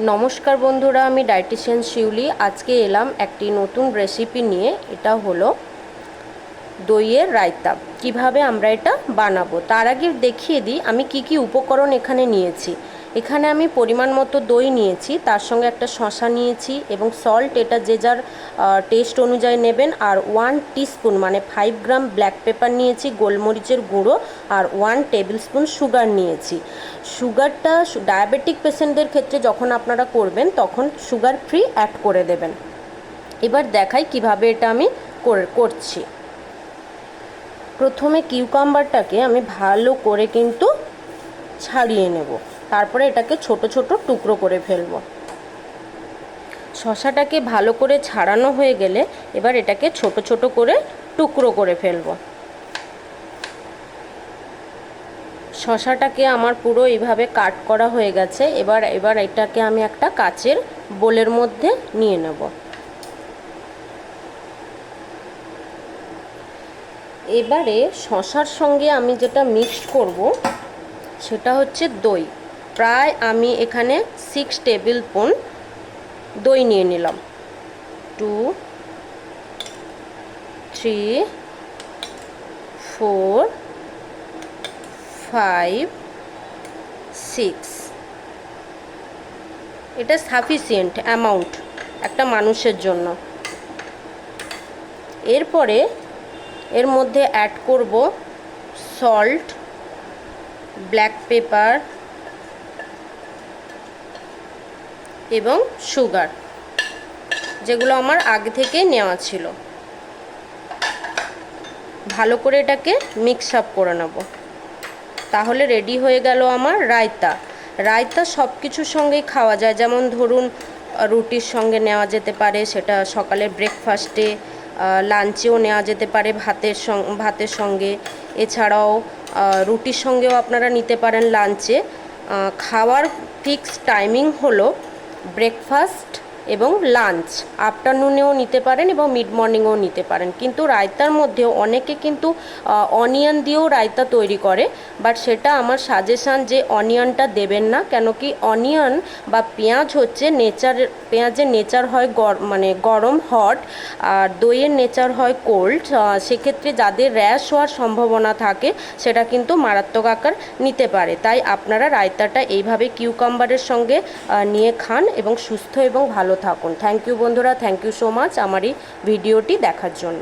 নমস্কার বন্ধুরা, আমি ডায়েটিশিয়ান শিউলি। আজকে এলাম একটি নতুন রেসিপি নিয়ে। এটা হলো দইয়ের রায়তা। কিভাবে আমরা এটা বানাবো তার আগে দেখিয়ে দিই আমি কি কি উপকরণ এখানে নিয়েছি। এখানে আমি পরিমাণ মতো দই নিয়েছি, তার সঙ্গে একটা শসা নিয়েছি এবং সল্ট, এটা যে যার টেস্ট অনুযায়ী নেবেন। আর 1 টিস্পুন মানে 5 গ্রাম ব্ল্যাক পেপার নিয়েছি, গোলমরিচের গুঁড়ো, আর 1 টেবিল স্পুন সুগার নিয়েছি। সুগারটা ডায়াবেটিক পেশেন্টদের ক্ষেত্রে যখন আপনারা করবেন তখন সুগার ফ্রি অ্যাড করে দেবেন। এবার দেখাই কিভাবে এটা আমি করছি। প্রথমে কিউকাম্বারটাকে আমি ভালো করে কিন্তু ছাড়িয়ে নেব, তারপরে এটাকে ছোট ছোট টুকরো করে ফেলব। শসাটাকে ভালো করে ছাড়ানো হয়ে গেলে এবার এটাকে ছোট ছোট করে টুকরো করে ফেলব। শসাটাকে আমার পুরো এইভাবে কাট করা হয়ে গেছে। এবার এটাকে আমি একটা কাচের বোলের মধ্যে নিয়ে নেব। এবারে শসার সঙ্গে আমি যেটা মিক্সড করব সেটা হচ্ছে দই। প্রায় আমি এখানে 6 টেবিল স্পুন দই নিয়ে নিলাম। 2 3 4 5 6, এটা সাফিসিয়েন্ট অ্যামাউন্ট একটা মানুষের জন্য। এরপরে এর মধ্যে অ্যাড করব সল্ট, ব্ল্যাক পেপার এবং সুগার, যেগুলো আমার আগে থেকেই নেওয়া ছিল। ভালো করে এটাকে মিক্স আপ করে নেব। তাহলে রেডি হয়ে গেল আমার রায়তা। রায়তা সব কিছুর সঙ্গেই খাওয়া যায়, যেমন ধরুন রুটির সঙ্গে নেওয়া যেতে পারে, সেটা সকালের ব্রেকফাস্টে, লাঞ্চেও নেওয়া যেতে পারে ভাতের সঙ্গে। এছাড়াও রুটির সঙ্গেও আপনারা নিতে পারেন লাঞ্চে। খাওয়ার ফিক্সড টাইমিং হলো ব্রেকফাস্ট এবং লাঞ্চ। আফটারনুনেও নিতে পারেন এবং মিড মর্নিংয়েও নিতে পারেন। কিন্তু রায়তার মধ্যেও অনেকে কিন্তু অনিয়ন দিয়েও রায়তা তৈরি করে, বাট সেটা আমার সাজেশান যে অনিয়নটা দেবেন না। কেন কি অনিয়ন বা পেঁয়াজ হচ্ছে পেঁয়াজের নেচার হয় গরম হট, আর দইয়ের নেচার হয় কোল্ড। সেক্ষেত্রে যাদের র্যাশ হওয়ার সম্ভাবনা থাকে সেটা কিন্তু মারাত্মক আকার নিতে পারে। তাই আপনারা রায়তাটা এইভাবে কিউকাম্বারের সঙ্গে নিয়ে খান এবং সুস্থ এবং ভালো থাকুন। থ্যাংক ইউ বন্ধুরা, থ্যাংক ইউ সো মাচ আমার এই ভিডিওটি দেখার জন্য।